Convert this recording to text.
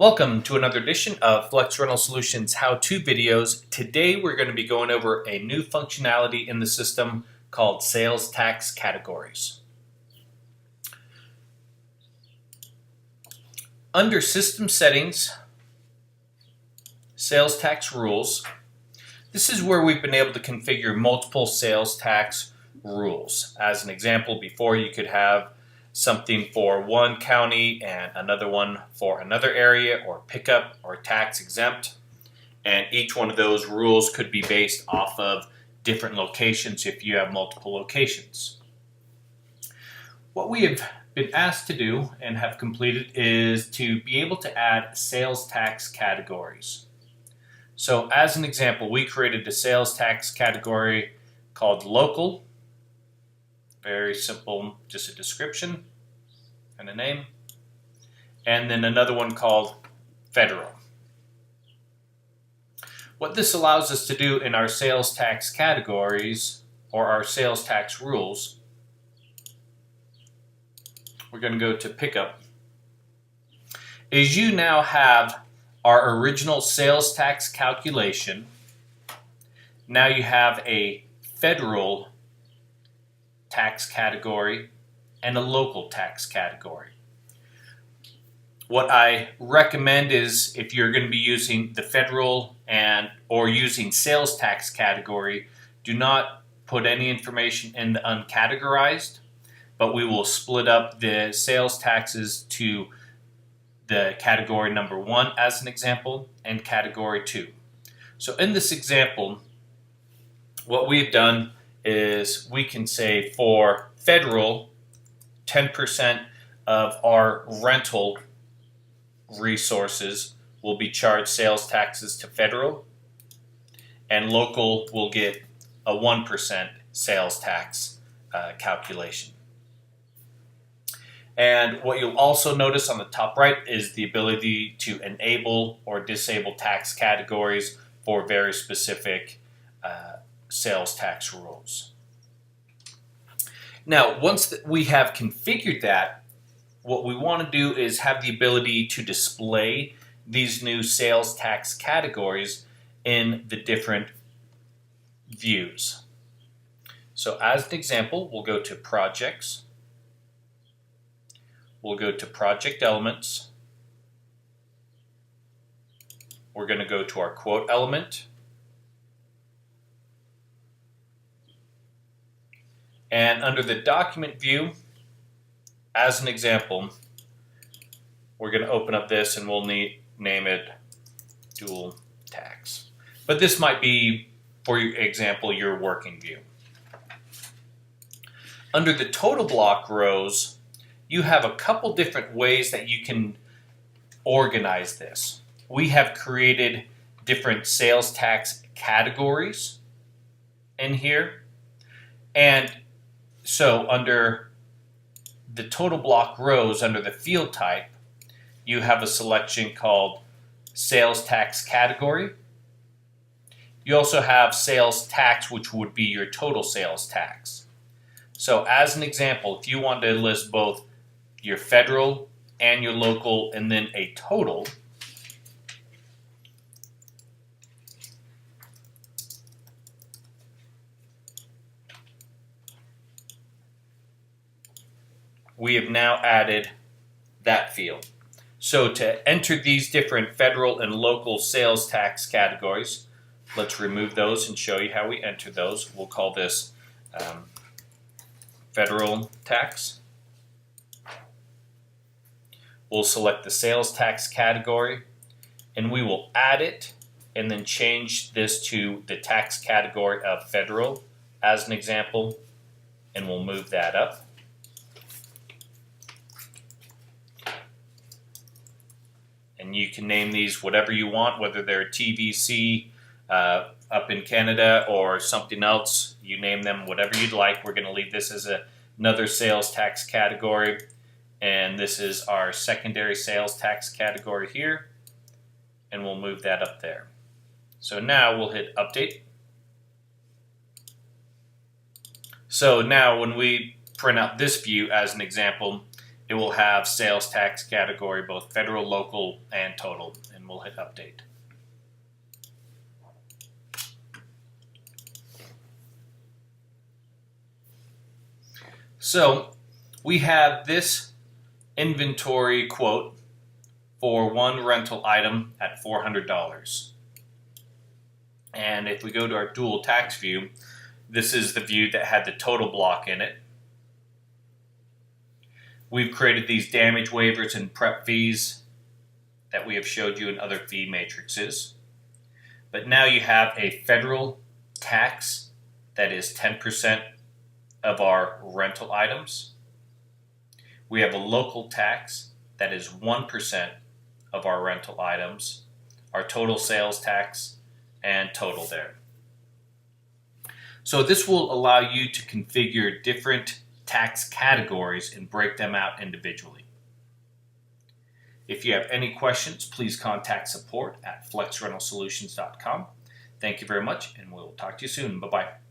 Welcome to another edition of Flex Rental Solutions how-to videos. Today we're going to be going over a new functionality in the system called sales tax categories. Under System Settings, Sales Tax Rules, this is where we've been able to configure multiple sales tax rules. As an example, before you could have something for one county and another one for another area, or pickup or tax exempt, and each one of those rules could be based off of different locations if you have multiple locations. What we have been asked to do and have completed is to be able to add sales tax categories. So as an example, we created a sales tax category called local. Very simple, just a description and a name. And then another one called federal. What this allows us to do in our sales tax categories, or our sales tax rules, we're going to go to pickup, is you now have our original sales tax calculation. Now you have a federal tax category and a local tax category. What I recommend is, if you're going to be using the federal or using sales tax category, do not put any information in the uncategorized, but we will split up the sales taxes to the category number 1 as an example and category 2. So in this example, what we've done is we can say for federal, 10% of our rental resources will be charged sales taxes to federal, and local will get a 1% sales tax calculation. And what you'll also notice on the top right is the ability to enable or disable tax categories for very specific sales tax rules. Now, once we have configured that, what we want to do is have the ability to display these new sales tax categories in the different views. So as an example, we'll go to Projects, we'll go to Project Elements, we're going to go to our quote element, and under the document view, as an example, we're going to open up this and we'll name it dual tax. But this might be, for example, your working view. Under the total block rows, you have a couple different ways that you can organize this. We have created different sales tax categories in here, and so under the total block rows, under the field type, you have a selection called sales tax category. You also have sales tax, which would be your total sales tax. So as an example, if you want to list both your federal and your local and then a total, we have now added that field. So to enter these different federal and local sales tax categories, let's remove those and show you how we enter those. We'll call this federal tax. We'll select the sales tax category and we will add it and then change this to the tax category of federal as an example, and we'll move that up. And you can name these whatever you want, whether they're TVC up in Canada or something else. You name them whatever you'd like. We're going to leave this as another sales tax category. And this is our secondary sales tax category here. And we'll move that up there. So now we'll hit Update. So now when we print out this view as an example, it will have sales tax category, both federal, local, and total, and we'll hit update. So we have this inventory quote for one rental item at $400. And if we go to our dual tax view, this is the view that had the total block in it. We've created these damage waivers and prep fees that we have showed you in other fee matrices. But now you have a federal tax that is 10% of our rental items. We have a local tax that is 1% of our rental items, our total sales tax, and total there. So this will allow you to configure different tax categories and break them out individually. If you have any questions, please contact support at flexrentalsolutions.com. Thank you very much, and we'll talk to you soon. Bye-bye.